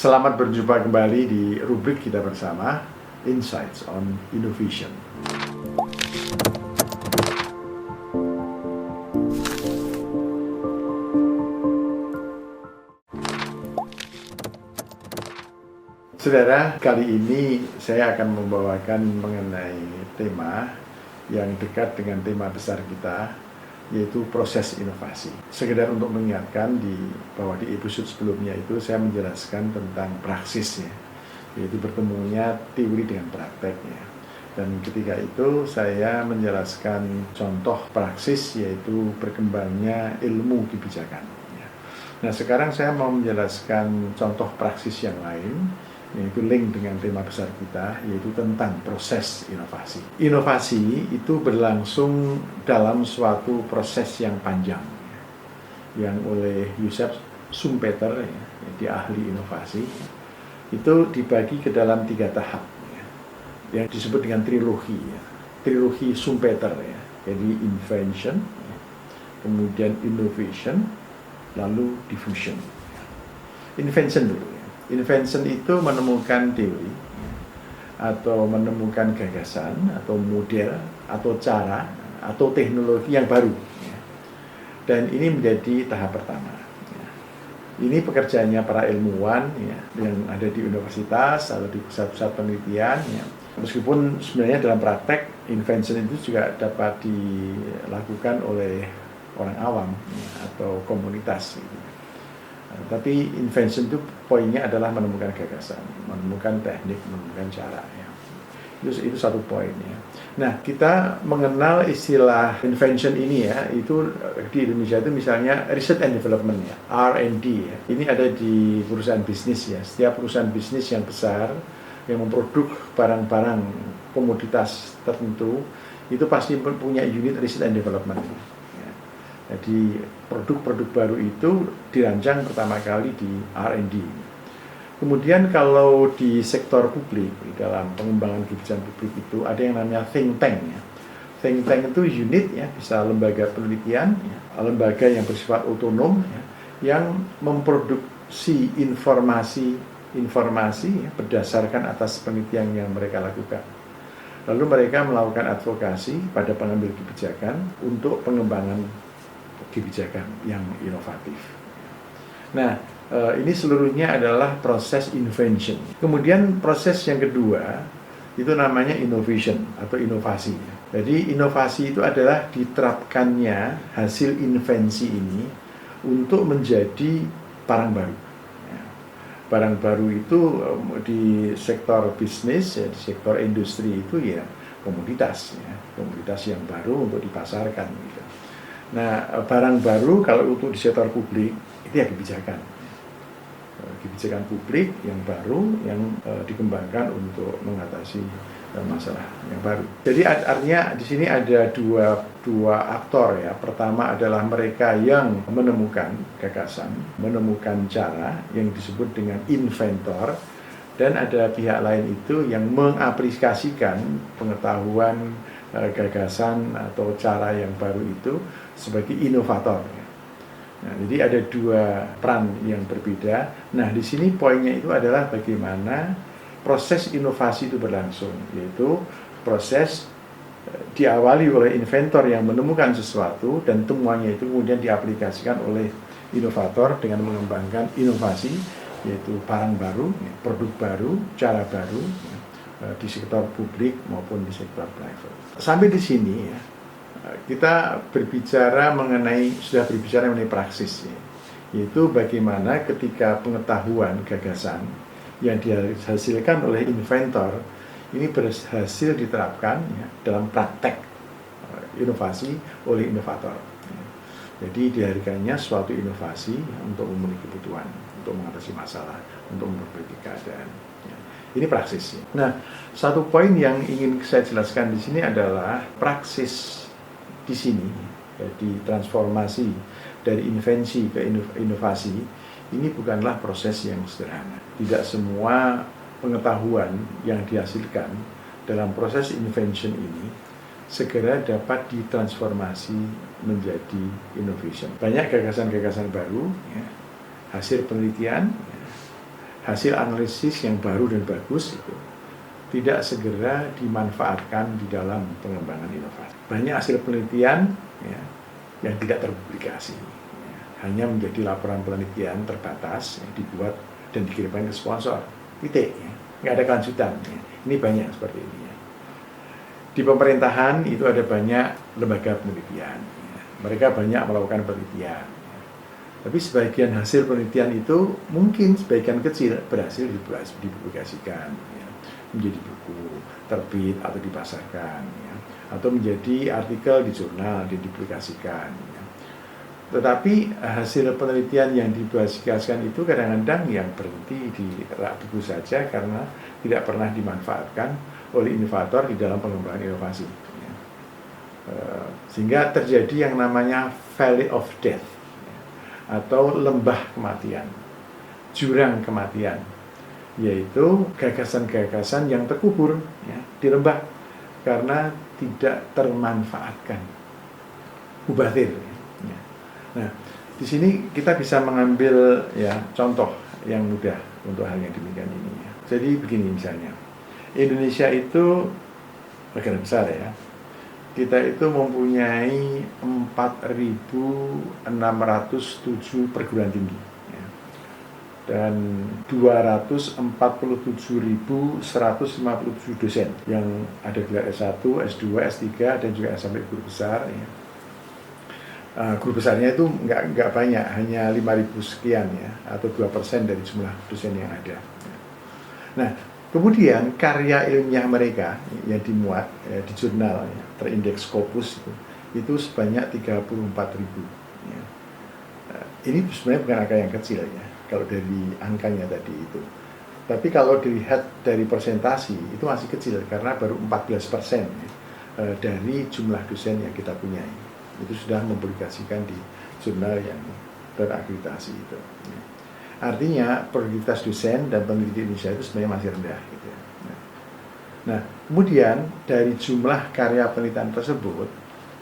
Selamat berjumpa kembali di rubrik kita bersama, Insights on Innovation. Saudara, kali ini saya akan membawakan mengenai tema yang dekat dengan tema besar kita, yaitu proses inovasi. Sekedar untuk mengingatkan bahwa di episode sebelumnya itu saya menjelaskan tentang praksisnya, yaitu bertemunya teori dengan prakteknya. Dan ketika itu saya menjelaskan contoh praksis, yaitu berkembangnya ilmu kebijakan. Nah, sekarang saya mau menjelaskan contoh praksis yang lain, yaitu link dengan tema besar kita, yaitu tentang proses inovasi. Inovasi itu berlangsung dalam suatu proses yang panjang, yang oleh Joseph Schumpeter, dia ahli inovasi, itu dibagi ke dalam 3 tahap, yang disebut dengan trilogi, trilogi Schumpeter, jadi invention, kemudian innovation, lalu diffusion. Invention dulu. Invention itu menemukan teori, atau menemukan gagasan, atau model, atau cara, atau teknologi yang baru. Dan ini menjadi tahap pertama. Ini pekerjaannya para ilmuwan yang ada di universitas atau di pusat-pusat penelitian. Meskipun sebenarnya dalam praktek, invention itu juga dapat dilakukan oleh orang awam atau komunitas. Tapi invention itu poinnya adalah menemukan gagasan, menemukan teknik, menemukan cara. Itu satu poin. Nah, kita mengenal istilah invention ini itu di Indonesia itu misalnya research and development, R&D. Ini ada di perusahaan bisnis. Setiap perusahaan bisnis yang besar yang memproduk barang-barang komoditas tertentu itu pasti punya unit research and development. Jadi produk-produk baru itu dirancang pertama kali di R&D. Kemudian kalau di sektor publik, di dalam pengembangan kebijakan publik itu ada yang namanya think tank. Think tank itu unit, bisa lembaga penelitian, lembaga yang bersifat otonom, yang memproduksi informasi berdasarkan atas penelitian yang mereka lakukan. Lalu mereka melakukan advokasi pada pengambil kebijakan untuk pengembangan kebijakan yang inovatif. Nah, ini seluruhnya adalah proses invention. Kemudian proses yang kedua itu namanya innovation atau inovasi. Jadi inovasi itu adalah diterapkannya hasil invensi ini untuk menjadi barang baru. Barang baru itu di sektor bisnis, di sektor industri itu komoditas yang baru untuk dipasarkan. Nah, barang baru kalau untuk di sektor publik itu kebijakan publik yang baru yang dikembangkan untuk mengatasi masalah yang baru. Jadi artinya di sini ada dua aktor. Pertama adalah mereka yang menemukan gagasan, menemukan cara yang disebut dengan inventor, dan ada pihak lain itu yang mengaplikasikan pengetahuan, gagasan atau cara yang baru itu sebagai inovator. Nah, jadi ada 2 peran yang berbeda. Nah, di sini poinnya itu adalah bagaimana proses inovasi itu berlangsung, yaitu proses diawali oleh inventor yang menemukan sesuatu dan temuannya itu kemudian diaplikasikan oleh inovator dengan mengembangkan inovasi, yaitu barang baru, produk baru, cara baru di sektor publik maupun di sektor private. Sampai di sini kita sudah berbicara mengenai praksis, yaitu bagaimana ketika pengetahuan gagasan yang dihasilkan oleh inventor ini berhasil diterapkan dalam praktek inovasi oleh inovator. Jadi dihadirkannya suatu inovasi untuk memenuhi kebutuhan, untuk mengatasi masalah, untuk memperbaiki keadaan. Ini praksisnya. Nah, satu poin yang ingin saya jelaskan di sini adalah praksis di sini, di transformasi dari invensi ke inovasi, ini bukanlah proses yang sederhana. Tidak semua pengetahuan yang dihasilkan dalam proses invention ini segera dapat ditransformasi menjadi innovation. Banyak gagasan-gagasan baru, hasil penelitian, hasil analisis yang baru dan bagus itu tidak segera dimanfaatkan di dalam pengembangan inovasi. Banyak hasil penelitian ya, yang tidak terpublikasi, ya, hanya menjadi laporan penelitian terbatas yang dibuat dan dikirimkan ke sponsor. Titik, ya. Nggak ada kelanjutan. Ya. Ini banyak seperti ini. Ya. Di pemerintahan itu ada banyak lembaga penelitian. Ya. Mereka banyak melakukan penelitian. Ya. Tapi sebagian hasil penelitian itu mungkin sebagian kecil berhasil dipublikasikan. Ya, menjadi buku terbit atau dipasarkan, ya, atau menjadi artikel di jurnal dan dipublikasikan. Ya. Tetapi hasil penelitian yang dipublikasikan itu kadang-kadang yang berhenti di rak buku saja karena tidak pernah dimanfaatkan oleh inovator di dalam pengembangan inovasi. Ya. Sehingga terjadi yang namanya Valley of Death, ya, atau lembah kematian, jurang kematian, yaitu gagasan-gagasan yang terkubur ya, di lembah karena tidak termanfaatkan, mubazir. Ya. Nah, di sini kita bisa mengambil ya contoh yang mudah untuk hal yang demikian ini. Ya. Jadi begini misalnya, Indonesia itu negara besar ya. Kita itu mempunyai 4.607 perguruan tinggi. Dan 247.157 dosen yang ada gelar S1, S2, S3 dan juga sampai guru besar. Ya. Guru besarnya itu nggak banyak, hanya 5.000 sekian ya, atau 2% dari jumlah dosen yang ada. Nah, kemudian karya ilmiah mereka yang dimuat ya, di jurnal ya, terindeks Scopus itu sebanyak 34.000. Ya. Ini sebenarnya bukan angka yang kecil ya, kalau dari angkanya tadi itu. Tapi kalau dilihat dari persentasi itu masih kecil karena baru 14% dari jumlah dosen yang kita punyai. Itu sudah mempublikasikan di jurnal yang terakreditasi itu. Artinya produktivitas dosen dan peneliti di Indonesia itu sebenarnya masih rendah. Gitu ya. Nah, kemudian dari jumlah karya penelitian tersebut,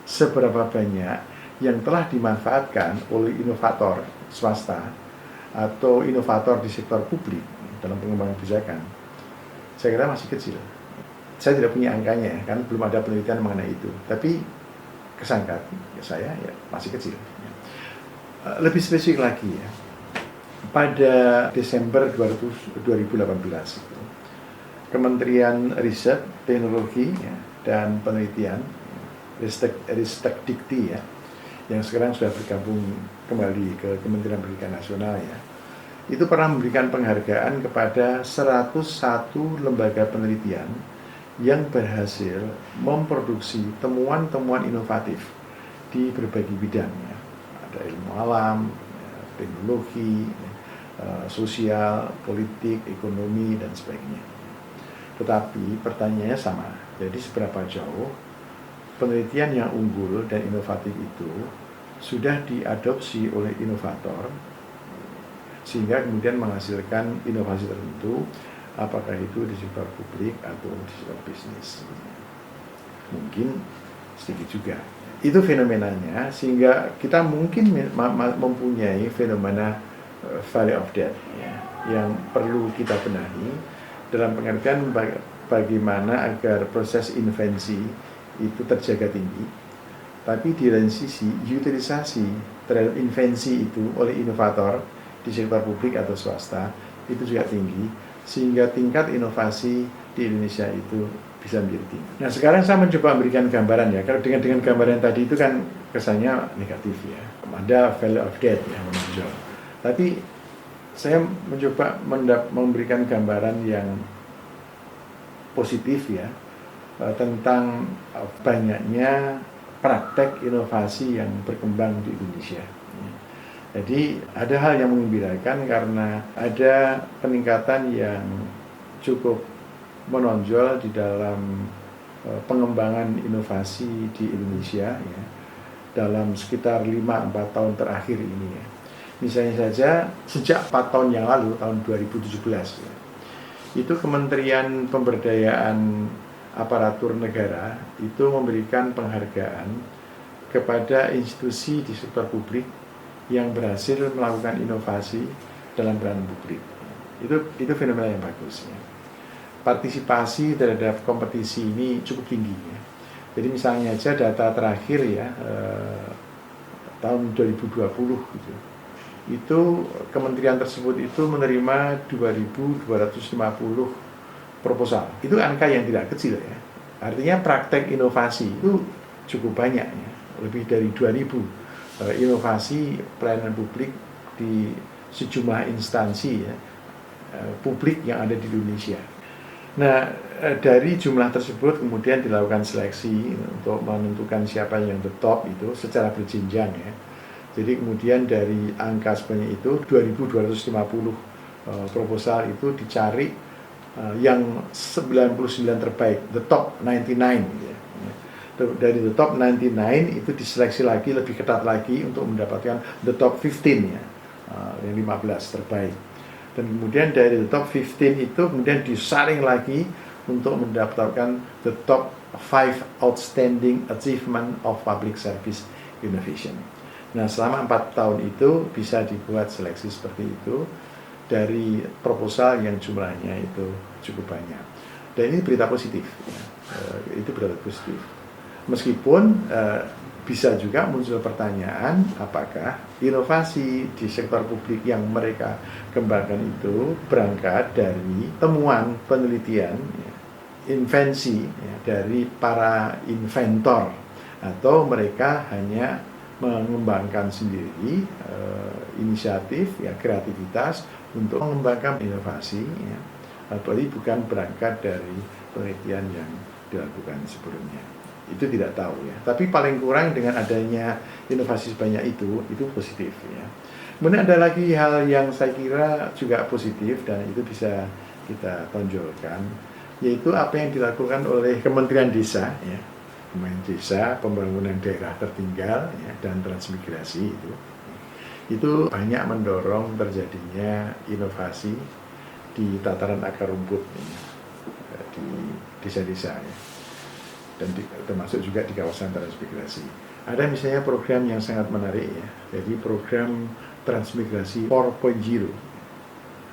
seberapa banyak yang telah dimanfaatkan oleh inovator swasta atau inovator di sektor publik dalam pengembangan kebijakan, saya kira masih kecil. Saya tidak punya angkanya, kan belum ada penelitian mengenai itu. Tapi kesangkat ya saya ya masih kecil. Lebih spesifik lagi ya, pada Desember 2018, Kementerian Riset, Teknologi ya, dan Penelitian, Ristekdikti ya, yang sekarang sudah bergabung kembali ke Kementerian Pendidikan Nasional ya, itu pernah memberikan penghargaan kepada 101 lembaga penelitian yang berhasil memproduksi temuan-temuan inovatif di berbagai bidang ya. Ada ilmu alam, ya, teknologi, ya, sosial, politik, ekonomi, dan sebagainya. Tetapi pertanyaannya sama, jadi seberapa jauh penelitian yang unggul dan inovatif itu sudah diadopsi oleh inovator sehingga kemudian menghasilkan inovasi tertentu, apakah itu di sektor publik atau di sektor bisnis. Mungkin sedikit juga. Itu fenomenanya, sehingga kita mungkin mempunyai fenomena Valley of Death ya, yang perlu kita benahi dalam pengertian bagaimana agar proses invensi itu terjaga tinggi, tapi di lain sisi utilisasi terhadap invensi itu oleh inovator di sektor publik atau swasta itu juga tinggi, sehingga tingkat inovasi di Indonesia itu bisa menjadi tinggi. Nah, sekarang saya mencoba memberikan gambaran ya, kalau dengan gambaran tadi itu kan kesannya negatif ya, ada Valley of Death yang menonjol, tapi saya mencoba memberikan gambaran yang positif ya, tentang banyaknya praktek inovasi yang berkembang di Indonesia. Jadi ada hal yang menggembirakan karena ada peningkatan yang cukup menonjol di dalam pengembangan inovasi di Indonesia ya, dalam sekitar 5-4 tahun terakhir ini ya. Misalnya saja sejak 4 tahun yang lalu, tahun 2017 ya, itu Kementerian Pemberdayaan Aparatur Negara itu memberikan penghargaan kepada institusi di sektor publik yang berhasil melakukan inovasi dalam pelayanan publik. Itu fenomena yang bagus ya. Partisipasi terhadap kompetisi ini cukup tinggi ya. Jadi misalnya aja data terakhir ya tahun 2020 gitu. Itu kementerian tersebut itu menerima 2.250 proposal. Itu angka yang tidak kecil ya. Artinya praktek inovasi itu cukup banyak ya. Lebih dari 2.000 inovasi pelayanan publik di sejumlah instansi ya, publik yang ada di Indonesia. Nah, dari jumlah tersebut kemudian dilakukan seleksi untuk menentukan siapa yang the top itu secara berjenjang ya. Jadi kemudian dari angka sebanyak itu 2.250 proposal itu dicari yang 99 terbaik, the top 99 ya. Dari the top 99 itu diseleksi lagi lebih ketat lagi untuk mendapatkan the top 15 ya, yang 15 terbaik. Dan kemudian dari the top 15 itu kemudian disaring lagi untuk mendapatkan the top 5 outstanding achievement of public service innovation. Nah, selama 4 tahun itu bisa dibuat seleksi seperti itu dari proposal yang jumlahnya itu cukup banyak. Dan ini berita positif ya. Itu berita positif. Meskipun bisa juga muncul pertanyaan apakah inovasi di sektor publik yang mereka kembangkan itu berangkat dari temuan penelitian ya, invensi ya, dari para inventor atau mereka hanya mengembangkan sendiri inisiatif ya, kreativitas untuk mengembangkan inovasi ya, tapi bukan berangkat dari penelitian yang dilakukan sebelumnya. Itu tidak tahu ya, tapi paling kurang dengan adanya inovasi sebanyak itu positif ya. Kemudian ada lagi hal yang saya kira juga positif dan itu bisa kita tonjolkan, yaitu apa yang dilakukan oleh Kementerian Desa ya, Kementerian Desa, Pembangunan Daerah Tertinggal ya, dan Transmigrasi itu banyak mendorong terjadinya inovasi di tataran akar rumput ya, di desa-desa ya. Dan termasuk juga di kawasan transmigrasi. Ada misalnya program yang sangat menarik ya, jadi program transmigrasi 4.0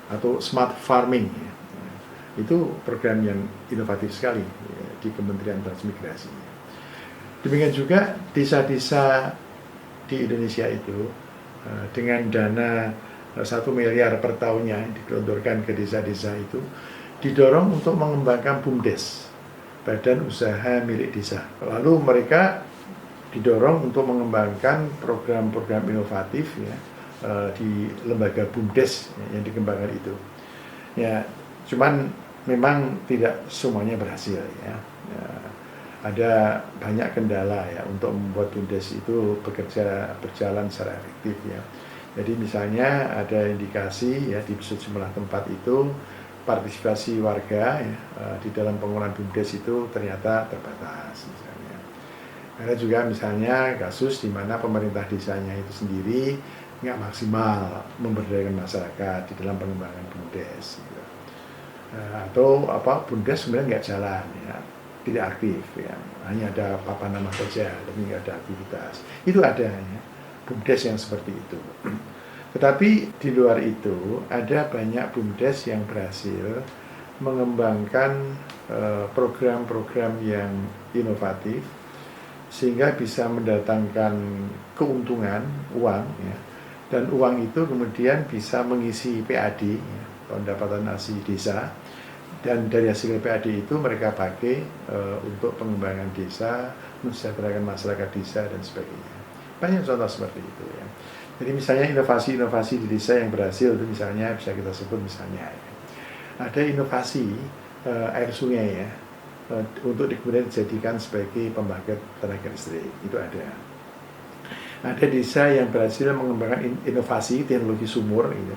atau smart farming ya. Itu program yang inovatif sekali ya, di Kementerian Transmigrasi. Demikian juga desa-desa di Indonesia itu dengan dana 1 miliar per tahunnya digelontorkan ke desa-desa itu didorong untuk mengembangkan BUMDes, badan usaha milik desa. Lalu mereka didorong untuk mengembangkan program-program inovatif ya, di lembaga BUMDes ya, yang dikembangkan itu. Ya, cuman memang tidak semuanya berhasil ya. Ada banyak kendala ya untuk membuat BUMDes itu berjalan secara efektif ya. Jadi misalnya ada indikasi ya di sejumlah tempat itu partisipasi warga ya, di dalam penggunaan BUMDes itu ternyata terbatas misalnya. Ada juga misalnya kasus di mana pemerintah desanya itu sendiri nggak maksimal memberdayakan masyarakat di dalam pengembangan BUMDes. Gitu. Atau BUMDes sebenarnya nggak jalan ya, tidak aktif ya, hanya ada papan nama saja, tapi nggak ada aktivitas. Itu ada ya, BUMDes yang seperti itu. Tetapi di luar itu ada banyak BUMDes yang berhasil mengembangkan program-program yang inovatif sehingga bisa mendatangkan keuntungan uang ya, dan uang itu kemudian bisa mengisi PAD ya, pendapatan asli desa, dan dari hasil PAD itu mereka pakai untuk pengembangan desa, mensejahterakan masyarakat desa dan sebagainya. Banyak contoh seperti itu ya. Jadi misalnya inovasi-inovasi di desa yang berhasil itu misalnya bisa kita sebut misalnya ya, ada inovasi air sungai ya, untuk kemudian dijadikan sebagai pembangkit tenaga listrik, itu ada. Ada desa yang berhasil mengembangkan inovasi teknologi sumur gitu,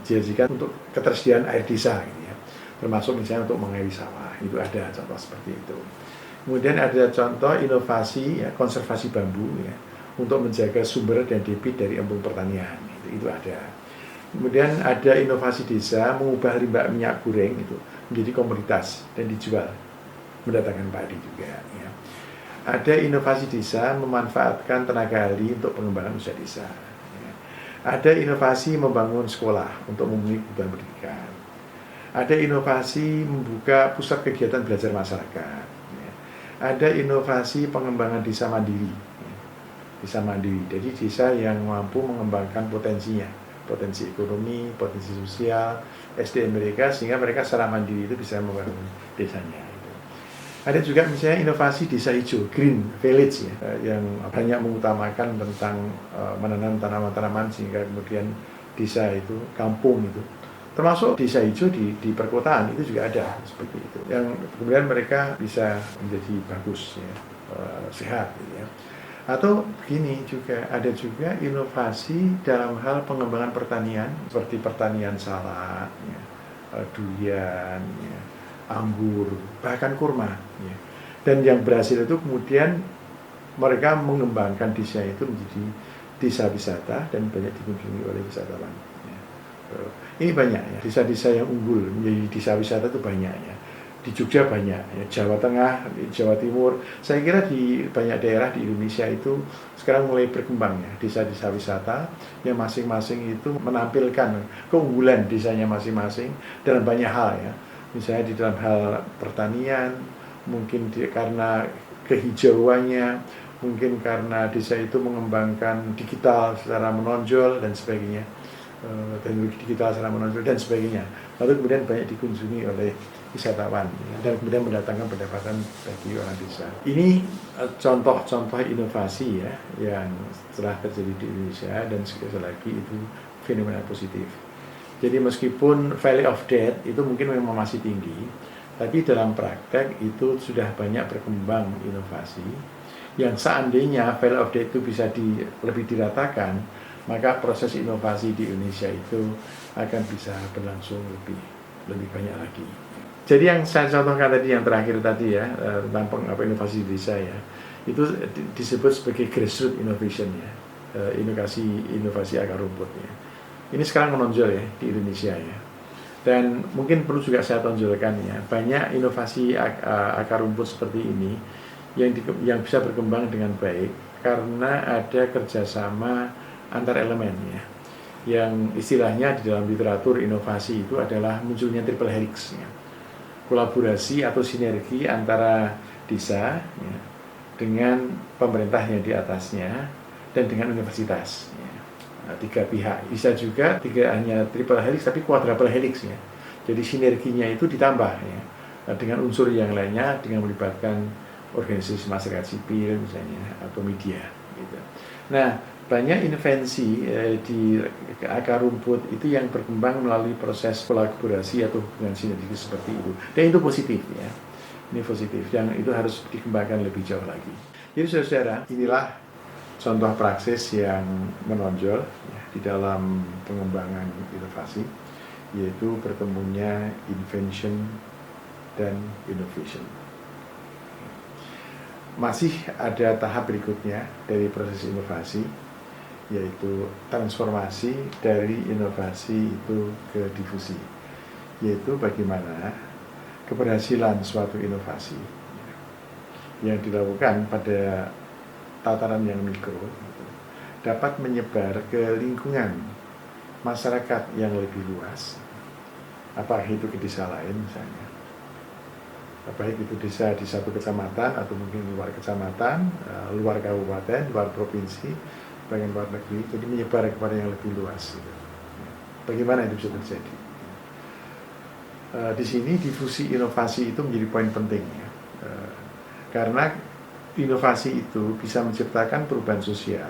dijadikan untuk ketersediaan air desa gitu ya, termasuk misalnya untuk mengairi sawah, itu ada contoh seperti itu. Kemudian ada contoh inovasi ya, konservasi bambu ya, untuk menjaga sumber dan debit dari embung pertanian, itu ada. Kemudian ada inovasi desa mengubah limbah minyak goreng itu menjadi komoditas dan dijual, mendatangkan padi juga ya. Ada inovasi desa memanfaatkan tenaga ahli untuk pengembangan usaha desa ya. Ada inovasi membangun sekolah untuk memenuhi kebutuhan pendidikan. Ada inovasi membuka pusat kegiatan belajar masyarakat. Ada inovasi pengembangan desa mandiri. Desa mandiri, jadi desa yang mampu mengembangkan potensinya, potensi ekonomi, potensi sosial, SDM mereka, sehingga mereka secara mandiri itu bisa membangun desanya. Ada juga misalnya inovasi desa hijau, green village ya, yang banyak mengutamakan tentang menanam tanaman-tanaman sehingga kemudian desa itu, kampung itu, termasuk desa hijau di perkotaan itu juga ada seperti itu, yang kemudian mereka bisa menjadi bagus ya, sehat gitu ya. Atau begini juga, ada juga inovasi dalam hal pengembangan pertanian seperti pertanian salak, ya, durian, ya, anggur, bahkan kurma. Ya. Dan yang berhasil itu kemudian mereka mengembangkan desa itu menjadi desa wisata dan banyak dikunjungi oleh wisatawan. Ya. Ini banyak ya, desa-desa yang unggul menjadi desa wisata itu banyak ya. Di Jogja banyak, ya, Jawa Tengah, Jawa Timur. Saya kira di banyak daerah di Indonesia itu sekarang mulai berkembang ya, desa-desa wisata yang masing-masing itu menampilkan keunggulan desanya masing-masing dalam banyak hal ya. Misalnya di dalam hal pertanian, mungkin karena kehijauannya, mungkin karena desa itu mengembangkan digital secara menonjol dan sebagainya, teknologi digital secara menonjol dan sebagainya. Lalu kemudian banyak dikunjungi oleh wisatawan dan kemudian mendatangkan pendapatan bagi orang desa. Ini contoh-contoh inovasi ya yang telah terjadi di Indonesia dan sekali lagi itu fenomena positif. Jadi meskipun value of death itu mungkin memang masih tinggi, tapi dalam praktek itu sudah banyak berkembang inovasi yang seandainya value of death itu bisa lebih diratakan, maka proses inovasi di Indonesia itu akan bisa berlangsung lebih banyak lagi. Jadi yang saya contohkan tadi, yang terakhir tadi ya, tentang inovasi di desa ya, itu disebut sebagai grassroots innovation ya, inovasi akar rumput ya. Ini sekarang menonjol ya di Indonesia ya. Dan mungkin perlu juga saya tonjolkan ya, banyak inovasi akar rumput seperti ini yang bisa berkembang dengan baik karena ada kerjasama antar elemen ya. Yang istilahnya di dalam literatur inovasi itu adalah munculnya triple helix ya. Kolaborasi atau sinergi antara desa ya, dengan pemerintah yang di atasnya dan dengan universitas ya. Nah, 3 pihak, bisa juga tidak hanya triple helix tapi quadruple helix ya. Jadi sinerginya itu ditambah ya, dengan unsur yang lainnya, dengan melibatkan organisasi masyarakat sipil misalnya atau media gitu. Nah, banyak invensi di akar rumput itu yang berkembang melalui proses kolaborasi atau hubungan sinergi seperti itu. Dan itu positif ya. Ini positif, yang itu harus dikembangkan lebih jauh lagi. Jadi saudara, inilah contoh praksis yang menonjol ya, di dalam pengembangan inovasi, yaitu bertemunya invention dan innovation. Masih ada tahap berikutnya dari proses inovasi, yaitu transformasi dari inovasi itu ke difusi, yaitu bagaimana keberhasilan suatu inovasi yang dilakukan pada tataran yang mikro dapat menyebar ke lingkungan masyarakat yang lebih luas, apakah itu ke desa lain misalnya, baik itu desa di satu kecamatan atau mungkin luar kecamatan, luar kabupaten, luar provinsi, bagian luar negeri, jadi menyebar kepada yang lebih luas. Bagaimana itu bisa terjadi? Di sini difusi inovasi itu menjadi poin penting ya. Karena inovasi itu bisa menciptakan perubahan sosial.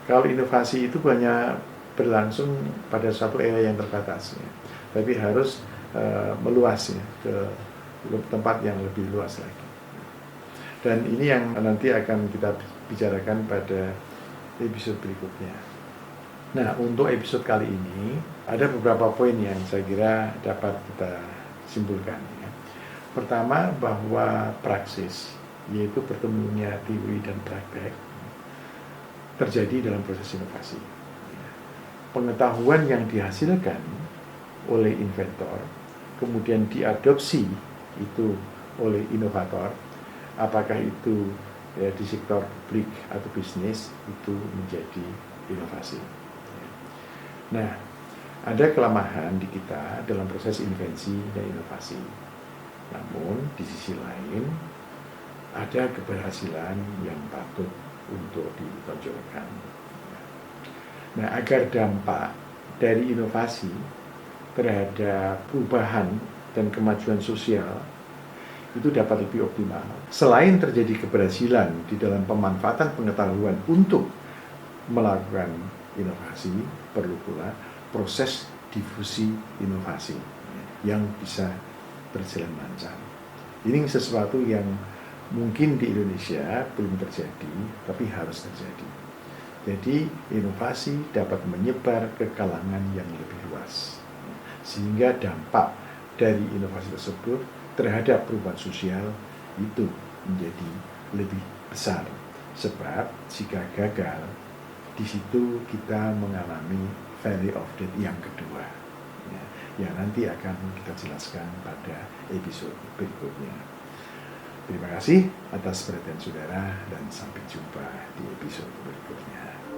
Kalau inovasi itu hanya berlangsung pada suatu area yang terbatas ya, tapi harus meluas ya, ke tempat yang lebih luas lagi. Dan ini yang nanti akan kita bicarakan pada episode berikutnya. Nah, untuk episode kali ini ada beberapa poin yang saya kira dapat kita simpulkan ya. Pertama, bahwa praksis, yaitu bertemunya teori dan praktek, terjadi dalam proses inovasi. Pengetahuan yang dihasilkan oleh inventor kemudian diadopsi itu oleh inovator, apakah itu di sektor publik atau bisnis, itu menjadi inovasi. Nah, ada kelemahan di kita dalam proses invensi dan inovasi. Namun, di sisi lain, ada keberhasilan yang patut untuk ditonjolkan. Nah, agar dampak dari inovasi terhadap perubahan dan kemajuan sosial itu dapat lebih optimal. Selain terjadi keberhasilan di dalam pemanfaatan pengetahuan untuk melakukan inovasi, perlu pula proses difusi inovasi yang bisa berjalan lancar. Ini sesuatu yang mungkin di Indonesia belum terjadi, tapi harus terjadi. Jadi inovasi dapat menyebar ke kalangan yang lebih luas, sehingga dampak dari inovasi tersebut terhadap perubahan sosial itu menjadi lebih besar. Sebab jika gagal, di situ kita mengalami valley of death yang kedua, yang nanti akan kita jelaskan pada episode berikutnya. Terima kasih atas perhatian saudara dan sampai jumpa di episode berikutnya.